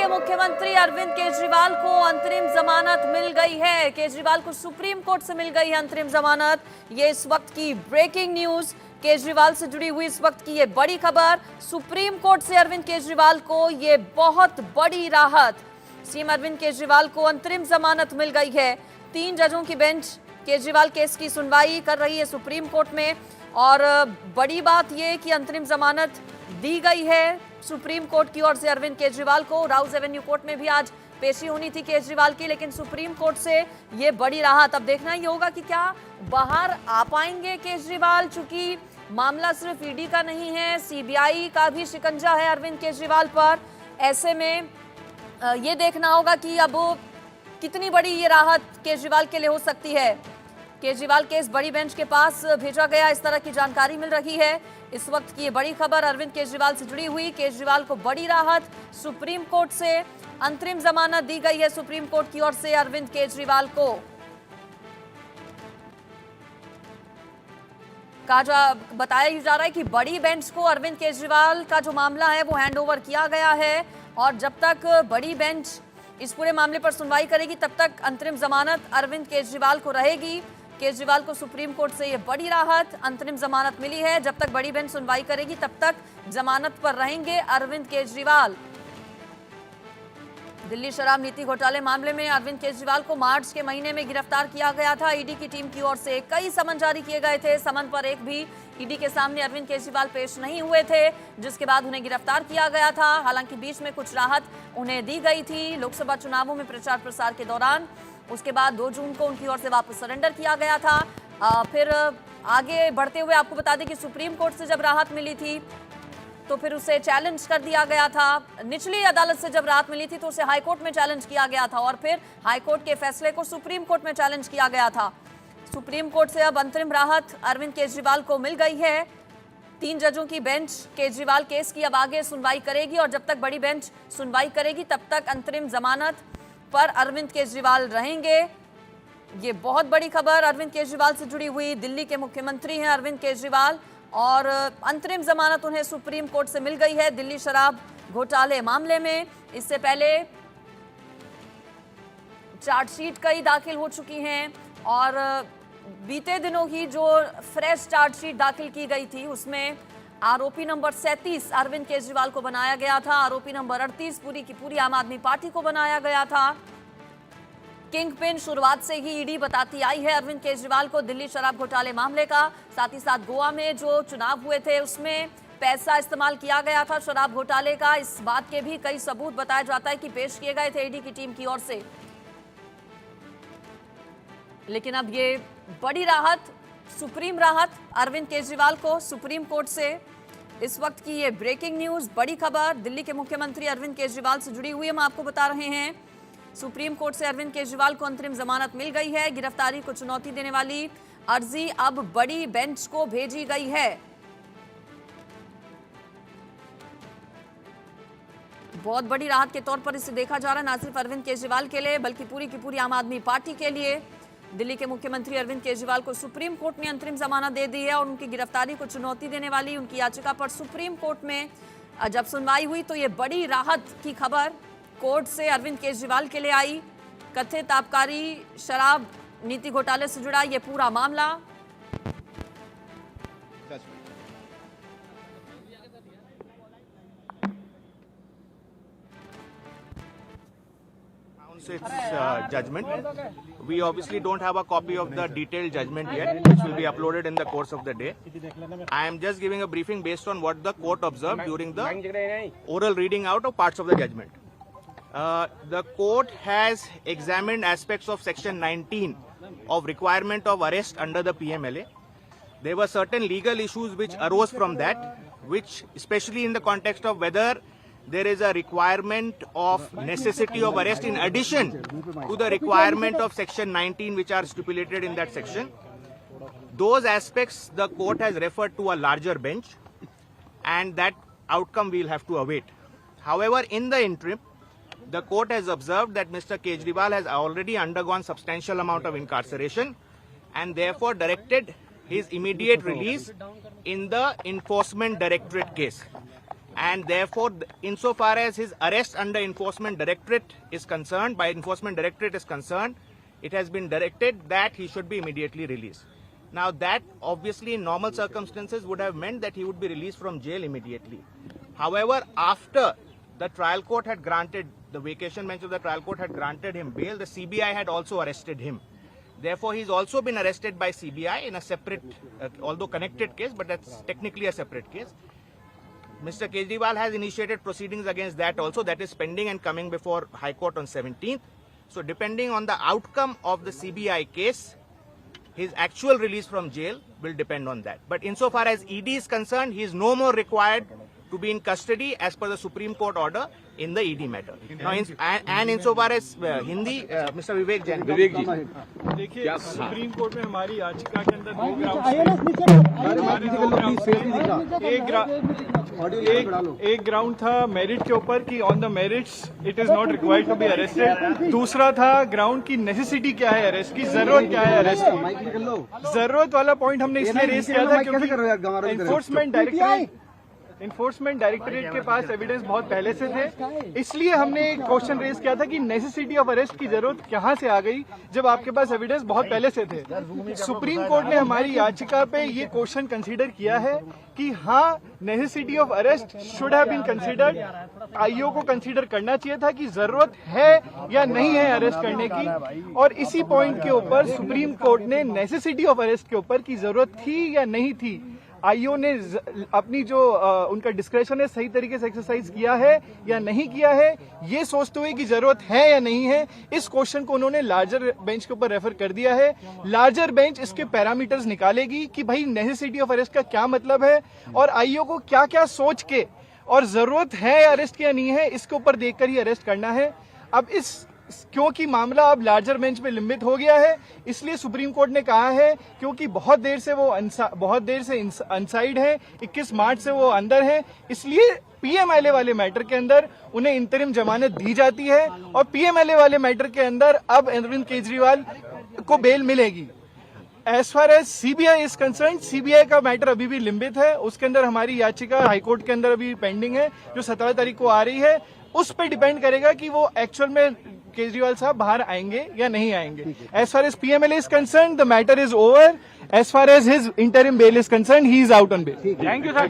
के मुख्यमंत्री अरविंद केजरीवाल को अंतरिम जमानत मिल गई है। केजरीवाल को सुप्रीम कोर्ट से मिल गई है अंतरिम जमानत। ये इस वक्त की ब्रेकिंग न्यूज, केजरीवाल से जुड़ी हुई इस वक्त की ये बड़ी खबर। सुप्रीम कोर्ट से अरविंद केजरीवाल को ये बहुत बड़ी राहत। सीएम अरविंद केजरीवाल को अंतरिम जमानत मिल गई है। 3 जजों की बेंच केजरीवाल केस की सुनवाई कर रही है सुप्रीम कोर्ट में, और बड़ी बात यह कि अंतरिम जमानत दी गई है सुप्रीम कोर्ट की ओर से अरविंद केजरीवाल को। राउज एवेन्यू कोर्ट में भी आज पेशी होनी थी केजरीवाल की, लेकिन सुप्रीम कोर्ट से ये बड़ी राहत। अब देखना ही होगा कि क्या बाहर आ पाएंगे केजरीवाल, चूंकि मामला सिर्फ ईडी का नहीं है, सीबीआई का भी शिकंजा है अरविंद केजरीवाल पर। ऐसे में ये देखना होगा कि अब कितनी बड़ी ये राहत केजरीवाल के लिए हो सकती है। केजरीवाल केस बड़ी बेंच के पास भेजा गया, इस तरह की जानकारी मिल रही है। इस वक्त की ये बड़ी खबर अरविंद केजरीवाल से जुड़ी हुई। केजरीवाल को बड़ी राहत सुप्रीम कोर्ट से, अंतरिम जमानत दी गई है सुप्रीम कोर्ट की ओर से अरविंद केजरीवाल को। बताया जा रहा है कि बड़ी बेंच को अरविंद केजरीवाल का जो मामला है वो हैंडओवर किया गया है, और जब तक बड़ी बेंच इस पूरे मामले पर सुनवाई करेगी तब तक अंतरिम जमानत अरविंद केजरीवाल को रहेगी। केजरीवाल को सुप्रीम कोर्ट से ये बड़ी राहत, अंतरिम जमानत मिली है। जब तक बड़ी बेंच सुनवाई करेगी तब तक जमानत पर रहेंगे अरविंद केजरीवाल। दिल्ली शराब नीति घोटाले मामले में अरविंद केजरीवाल को मार्च के महीने में गिरफ्तार किया गया था। ईडी की टीम की ओर से कई समन जारी किए गए थे। समन पर एक भी ईडी के सामने अरविंद केजरीवाल पेश नहीं हुए थे, जिसके बाद उन्हें गिरफ्तार किया गया था। हालांकि बीच में कुछ राहत उन्हें दी गई थी लोकसभा चुनावों में प्रचार प्रसार के दौरान। उसके बाद 2 जून को उनकी ओर से वापस सरेंडर किया गया था। फिर आगे बढ़ते हुए आपको बता दें कि सुप्रीम कोर्ट से जब राहत मिली थी तो फिर उसे चैलेंज कर दिया गया था। निचली अदालत से जब राहत मिली थी तो उसे हाईकोर्ट में चैलेंज किया गया था, और फिर हाईकोर्ट के फैसले को सुप्रीम कोर्ट में चैलेंज किया गया था। सुप्रीम कोर्ट से अब अंतरिम राहत अरविंद केजरीवाल को मिल गई है। 3 जजों की बेंच केजरीवाल केस की अब आगे सुनवाई करेगी, और जब तक बड़ी बेंच सुनवाई करेगी तब तक अंतरिम जमानत पर अरविंद केजरीवाल रहेंगे। ये बहुत बड़ी खबर अरविंद केजरीवाल से जुड़ी हुई। दिल्ली के मुख्यमंत्री हैं अरविंद केजरीवाल, और अंतरिम जमानत उन्हें सुप्रीम कोर्ट से मिल गई है दिल्ली शराब घोटाले मामले में। इससे पहले चार्जशीट कई दाखिल हो चुकी हैं, और बीते दिनों ही जो फ्रेश चार्जशीट दाखिल की गई थी उसमें आरोपी नंबर 37 अरविंद केजरीवाल को बनाया गया था। आरोपी नंबर 38 पूरी की पूरी आम आदमी पार्टी को बनाया गया था। किंग पिन शुरुआत से ही ईडी बताती आई है अरविंद केजरीवाल को दिल्ली शराब घोटाले मामले का। साथ ही साथ गोवा में जो चुनाव हुए थे उसमें पैसा इस्तेमाल किया गया था शराब घोटाले का। इस बात के भी कई सबूत बताया जाता है कि पेश किए गए थे ईडी की टीम की ओर से। लेकिन अब ये बड़ी राहत, सुप्रीम राहत अरविंद केजरीवाल को सुप्रीम कोर्ट से। इस वक्त की ये ब्रेकिंग न्यूज, बड़ी खबर दिल्ली के मुख्यमंत्री अरविंद केजरीवाल से जुड़ी हुई हम आपको बता रहे हैं। सुप्रीम कोर्ट से अरविंद केजरीवाल को अंतरिम जमानत मिल गई है। गिरफ्तारी को चुनौती देने वाली अर्जी अब बड़ी बेंच को भेजी गई है। बहुत बड़ी राहत के तौर पर इसे देखा जा रहा है, ना सिर्फ अरविंद केजरीवाल के लिए बल्कि पूरी की पूरी आम आदमी पार्टी के लिए। दिल्ली के मुख्यमंत्री अरविंद केजरीवाल को सुप्रीम कोर्ट ने अंतरिम जमानत दे दी है, और उनकी गिरफ्तारी को चुनौती देने वाली उनकी याचिका पर सुप्रीम कोर्ट में जब सुनवाई हुई तो ये बड़ी राहत की खबर कोर्ट से अरविंद केजरीवाल के लिए आई। कथित आबकारी शराब नीति घोटाले से जुड़ा ये पूरा मामला। Its judgment. We obviously don't have a copy of the detailed judgment yet, which will be uploaded in the course of the day. I am just giving a briefing based on what the court observed during the oral reading out of parts of the judgment. The court has examined aspects of section 19 of requirement of arrest under the PMLA. There were certain legal issues which arose from that, which especially in the context of whether there is a requirement of necessity of arrest in addition to the requirement of section 19 which are stipulated in that section. Those aspects the court has referred to a larger bench, and that outcome we will have to await. However, in the interim, the court has observed that Mr. Kejriwal has already undergone substantial amount of incarceration and therefore directed his immediate release in the Enforcement Directorate case. and therefore, insofar as his arrest under Enforcement Directorate is concerned, by Enforcement Directorate is concerned, it has been directed that he should be immediately released. Now, that obviously in normal circumstances would have meant that he would be released from jail immediately. However, after the trial court had granted, the vacation bench of the trial court had granted him bail, the CBI had also arrested him. Therefore, he's also been arrested by CBI in a separate, although connected case, but that's technically a separate case. Mr. Kejriwal has initiated proceedings against that also. That is pending and coming before High Court on 17th. So depending on the outcome of the CBI case, his actual release from jail will depend on that. But insofar as ED is concerned, he is no more required to be in custody as per the Supreme Court order in the ED matter. Now, and insofar as Hindi, Mr. Vivek Jain. विवेक जी, देखिए supreme court में हमारी याचिका के अंदर दो ground एक ground था merit के ऊपर कि on the merits it is not required to be arrested. दूसरा था ग्राउंड की नेसेसिटी क्या है अरेस्ट की, जरूरत क्या है अरेस्ट की। जरूरत वाला पॉइंट हमने इसलिए रेज किया था क्योंकि इन्फोर्समेंट डायरेक्टरेट के पास एविडेंस बहुत पहले से थे, इसलिए हमने एक क्वेश्चन रेज किया था कि नेसेसिटी ऑफ अरेस्ट की जरूरत कहां से आ गई जब आपके पास एविडेंस बहुत पहले से थे। सुप्रीम कोर्ट ने हमारी याचिका पे ये क्वेश्चन कंसीडर किया है कि हाँ, necessity of arrest should have been considered. IO को कंसीडर करना चाहिए था कि जरूरत है या नहीं है अरेस्ट करने की, और इसी पॉइंट के ऊपर सुप्रीम कोर्ट ने नेसेसिटी ऑफ अरेस्ट के ऊपर की जरूरत थी या नहीं थी, आईओ ने अपनी जो उनका डिस्क्रेशन है सही तरीके से एक्सरसाइज किया है या नहीं किया है, ये सोचते हुए कि जरूरत है या नहीं है, इस क्वेश्चन को उन्होंने लार्जर बेंच के ऊपर रेफर कर दिया है। लार्जर बेंच इसके पैरामीटर्स निकालेगी कि भाई नेसेसिटी ऑफ अरेस्ट का क्या मतलब है और आईओ को क्या क्या सोच के और जरूरत है अरेस्ट की या नहीं है, इसके ऊपर देखकर ही अरेस्ट करना है। अब क्योंकि मामला अब लार्जर बेंच में लंबित हो गया है, इसलिए सुप्रीम कोर्ट ने कहा है क्योंकि बहुत देर से अनसाइड है, 21 मार्च से वो अंदर है, इसलिए पीएमएलए वाले मैटर के अंदर उन्हें इंतरिम जमानत दी जाती है और पीएमएलए वाले मैटर के अंदर अब अरविंद केजरीवाल को बेल मिलेगी। As far as CBI is concern, CBI का मैटर अभी भी लंबित है, उसके अंदर हमारी याचिका हाईकोर्ट के अंदर अभी पेंडिंग है जो 17 तारीख को आ रही है। उस पर डिपेंड करेगा कि वो एक्चुअल में केजरीवाल साहब बाहर आएंगे या नहीं आएंगे। As far as PMLA is concern, the matter is over. As far as his interim bail is concern, he is out on bail. Thank you sir.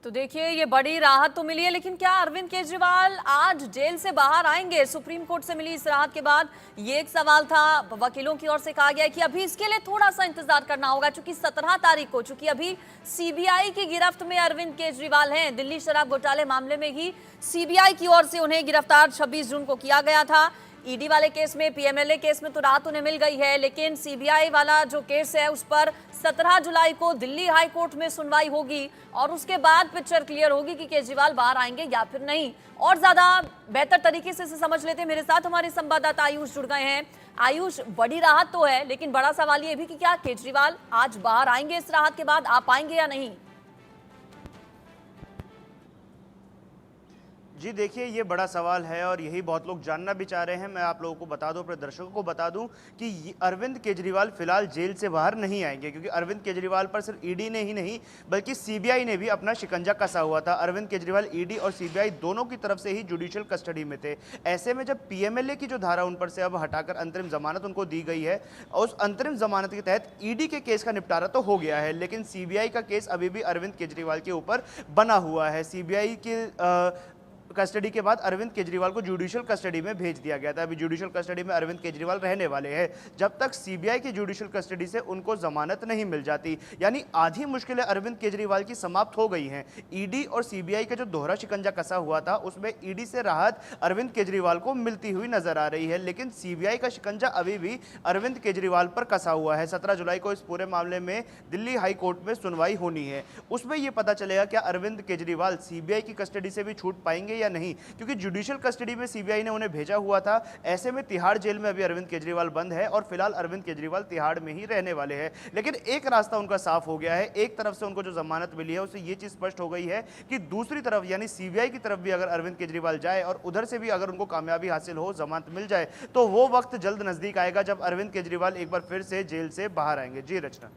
तो देखिए, ये बड़ी राहत तो मिली है, लेकिन क्या अरविंद केजरीवाल आज जेल से बाहर आएंगे? सुप्रीम कोर्ट से मिली इस राहत के बाद ये एक सवाल था। वकीलों की ओर से कहा गया है कि अभी इसके लिए थोड़ा सा इंतजार करना होगा, चूंकि 17 तारीख को, चूंकि अभी सीबीआई की गिरफ्त में अरविंद केजरीवाल हैं। दिल्ली शराब घोटाले मामले में ही सीबीआई की ओर से उन्हें गिरफ्तार 26 जून को किया गया था। ईडी वाले केस में, पीएमएलए केस में तो राहत उन्हें मिल गई है, लेकिन सीबीआई वाला जो केस है उस पर 17 जुलाई को दिल्ली हाई कोर्ट में सुनवाई होगी और उसके बाद पिक्चर क्लियर होगी कि केजरीवाल बाहर आएंगे या फिर नहीं। और ज्यादा बेहतर तरीके से इसे समझ लेते हैं, मेरे साथ हमारे संवाददाता आयुष जुड़ गए हैं। आयुष, बड़ी राहत तो है, लेकिन बड़ा सवाल ये भी कि क्या केजरीवाल आज बाहर आएंगे इस राहत के बाद, आ पाएंगे या नहीं? जी देखिए, ये बड़ा सवाल है और यही बहुत लोग जानना भी चाह रहे हैं। मैं आप लोगों को बता दूं, अपने दर्शकों को बता दूं कि अरविंद केजरीवाल फिलहाल जेल से बाहर नहीं आएंगे, क्योंकि अरविंद केजरीवाल पर सिर्फ ईडी ने ही नहीं बल्कि सीबीआई ने भी अपना शिकंजा कसा हुआ था। अरविंद केजरीवाल ईडी और सीबीआई दोनों की तरफ से ही जुडिशियल कस्टडी में थे। ऐसे में जब पीएमएलए की जो धारा उन पर से अब हटाकर अंतरिम जमानत उनको दी गई है, और उस अंतरिम जमानत के तहत ईडी के केस का निपटारा तो हो गया है, लेकिन सीबीआई का केस अभी भी अरविंद केजरीवाल के ऊपर बना हुआ है। सीबीआई के कस्टडी के बाद अरविंद केजरीवाल को जुडिशियल कस्टडी में भेज दिया गया था। अभी जुडिशियल कस्टडी में अरविंद केजरीवाल रहने वाले हैं जब तक सीबीआई की जुडिशियल कस्टडी से उनको जमानत नहीं मिल जाती। यानी आधी मुश्किलें अरविंद केजरीवाल की समाप्त हो गई हैं। ईडी और सीबीआई का जो दोहरा शिकंजा कसा हुआ था, उसमें ईडी से राहत अरविंद केजरीवाल को मिलती हुई नजर आ रही है, लेकिन सीबीआई का शिकंजा अभी भी अरविंद केजरीवाल पर कसा हुआ है। 17 जुलाई को इस पूरे मामले में दिल्ली हाई कोर्ट में सुनवाई होनी है। उसमें यह पता चलेगा क्या अरविंद केजरीवाल सीबीआई की कस्टडी से भी छूट पाएंगे या नहीं, क्योंकि जुडिशियल कस्टडी में सीबीआई ने उन्हें भेजा हुआ था। ऐसे में तिहाड़ जेल में अभी अरविंद केजरीवाल बंद है और फिलहाल अरविंद केजरीवाल तिहाड़ में ही रहने वाले हैं। लेकिन एक रास्ता उनका साफ हो गया है। एक तरफ से उनको जो जमानत मिली है उससे ये चीज स्पष्ट हो गई है कि दूसरी तरफ यानी सीबीआई की तरफ भी अगर अरविंद केजरीवाल जाए और उधर से भी अगर उनको कामयाबी हासिल हो, जमानत मिल जाए, तो वो वक्त जल्द नजदीक आएगा जब अरविंद केजरीवाल एक बार फिर से जेल से बाहर आएंगे। जी रचना।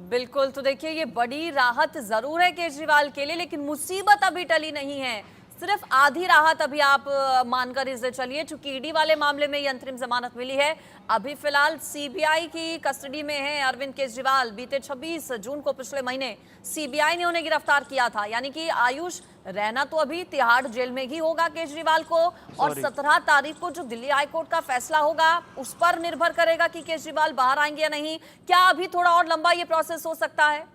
बिल्कुल, तो देखिए ये बड़ी राहत जरूर है केजरीवाल के लिए, लेकिन मुसीबत अभी टली नहीं है। सिर्फ आधी राहत अभी आप मानकर इसे चलिए, चूंकि ईडी वाले मामले में ये अंतरिम जमानत मिली है। अभी फिलहाल सीबीआई की कस्टडी में है अरविंद केजरीवाल। बीते 26 जून को पिछले महीने सीबीआई ने उन्हें गिरफ्तार किया था, यानी कि आयुष रहना तो अभी तिहाड़ जेल में ही होगा केजरीवाल को। और 17 तारीख को जो दिल्ली हाईकोर्ट का फैसला होगा उस पर निर्भर करेगा कि केजरीवाल बाहर आएंगे या नहीं। क्या अभी थोड़ा और लंबा ये प्रोसेस हो सकता है?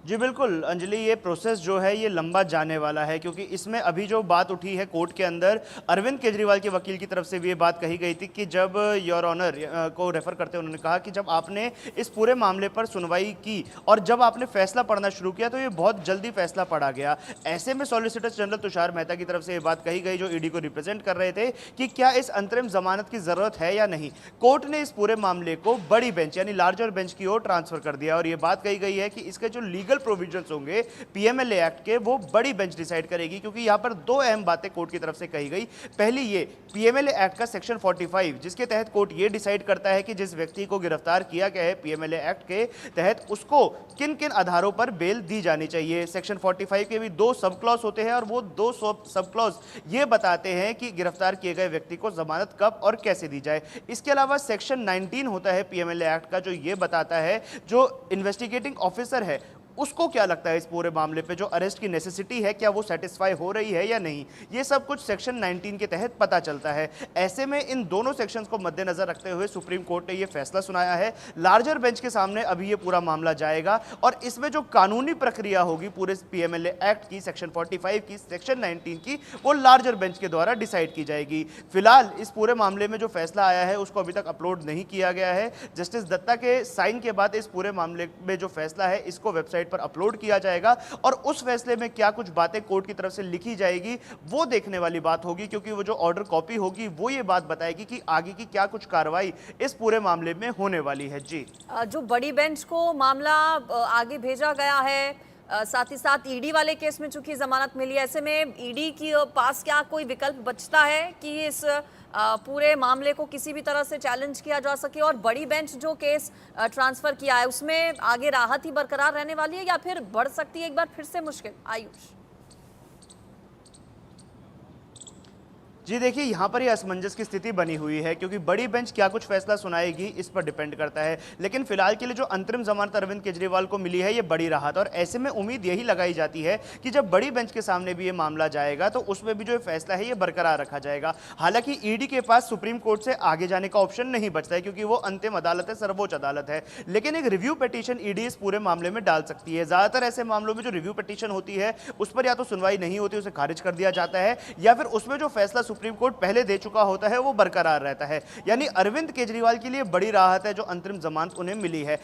जी बिल्कुल अंजलि, ये प्रोसेस जो है ये लंबा जाने वाला है, क्योंकि इसमें अभी जो बात उठी है कोर्ट के अंदर, अरविंद केजरीवाल के वकील की तरफ से भी ये बात कही गई थी कि जब योर ऑनर को रेफर करते उन्होंने कहा कि जब आपने इस पूरे मामले पर सुनवाई की और जब आपने फैसला पढ़ना शुरू किया तो ये बहुत जल्दी फैसला पढ़ा गया। ऐसे में सॉलिसिटर जनरल तुषार मेहता की तरफ से ये बात कही गई, जो ईडी को रिप्रेजेंट कर रहे थे, कि क्या इस अंतरिम जमानत की जरूरत है या नहीं। कोर्ट ने इस पूरे मामले को बड़ी बेंच यानी लार्जर बेंच की ओर ट्रांसफर कर दिया और ये बात कही गई है कि इसके जो लीगल प्रोविजंस होंगे पीएमएलए एक्ट के, वो बड़ी बेंच डिसाइड करेगी, क्योंकि यहां पर दो अहम बातें कोर्ट की तरफ से कही गई। पहली ये पीएमएलए एक्ट का सेक्शन 45, जिसके तहत कोर्ट ये डिसाइड करता है कि जिस व्यक्ति को गिरफ्तार किया गया है पीएमएलए एक्ट के तहत, उसको किन किन आधारों पर बेल दी जानी चाहिए। सेक्शन 45 के भी 2 सब क्लॉज होते हैं और वो 2 सब क्लॉज ये बताते हैं कि गिरफ्तार किए गए व्यक्ति को जमानत कब और कैसे दी जाए। इसके अलावा सेक्शन 19 होता है पीएमएलए एक्ट का, जो ये बताता है जो इन्वेस्टिगेटिंग ऑफिसर है उसको क्या लगता है इस पूरे मामले पे, जो अरेस्ट की नेसेसिटी है क्या वो सेटिस्फाई हो रही है या नहीं। ये सब कुछ सेक्शन 19 के तहत पता चलता है। ऐसे में इन दोनों सेक्शंस को मद्देनजर रखते हुए सुप्रीम कोर्ट ने ये फैसला सुनाया है। लार्जर बेंच के सामने अभी ये पूरा मामला जाएगा और इसमें जो कानूनी प्रक्रिया होगी पूरे पीएमएलए एक्ट की, सेक्शन 45 की, सेक्शन 19 की, वो लार्जर बेंच के द्वारा डिसाइड की जाएगी। फिलहाल इस पूरे मामले में जो फैसला आया है उसको अभी तक अपलोड नहीं किया गया है। जस्टिस दत्ता के साइन के बाद इस पूरे मामले में जो फैसला है इसको वेबसाइट पर अपलोड किया जाएगा और उस फैसले में क्या कुछ बातें कोर्ट की तरफ से लिखी जाएगी वो देखने वाली बात होगी, क्योंकि वो जो ऑर्डर कॉपी होगी वो ये बात बताएगी कि आगे की क्या कुछ कार्रवाई इस पूरे मामले में होने वाली है। जी, जो बड़ी बेंच को मामला आगे भेजा गया है, साथ ही साथ ईडी वाले केस में चूंकि जमानत मिली, ऐसे में ईडी के पास क्या कोई विकल्प बचता है कि इस पूरे मामले को किसी भी तरह से चैलेंज किया जा सके? और बड़ी बेंच जो केस ट्रांसफर किया है उसमें आगे राहत ही बरकरार रहने वाली है या फिर बढ़ सकती है एक बार फिर से मुश्किल? आयुष जी देखिए, यहाँ पर ये असमंजस की स्थिति बनी हुई है, क्योंकि बड़ी बेंच क्या कुछ फैसला सुनाएगी इस पर डिपेंड करता है। लेकिन फिलहाल के लिए जो अंतरिम जमानत अरविंद केजरीवाल को मिली है ये बड़ी राहत, और ऐसे में उम्मीद यही लगाई जाती है कि जब बड़ी बेंच के सामने भी ये मामला जाएगा तो उसमें भी जो फैसला है ये बरकरार रखा जाएगा। हालांकि ईडी के पास सुप्रीम कोर्ट से आगे जाने का ऑप्शन नहीं बचता है, क्योंकि वो अंतिम अदालत है, सर्वोच्च अदालत है। लेकिन एक रिव्यू पिटीशन ईडी इस पूरे मामले में डाल सकती है। ज्यादातर ऐसे मामलों में जो रिव्यू पिटीशन होती है उस पर या तो सुनवाई नहीं होती, उसे खारिज कर दिया जाता है, या फिर उसमें जो फैसला सुप्रीम कोर्ट पहले दे चुका होता है वो बरकरार रहता है। यानी अरविंद केजरीवाल के लिए बड़ी राहत है जो अंतरिम जमानत उन्हें मिली है।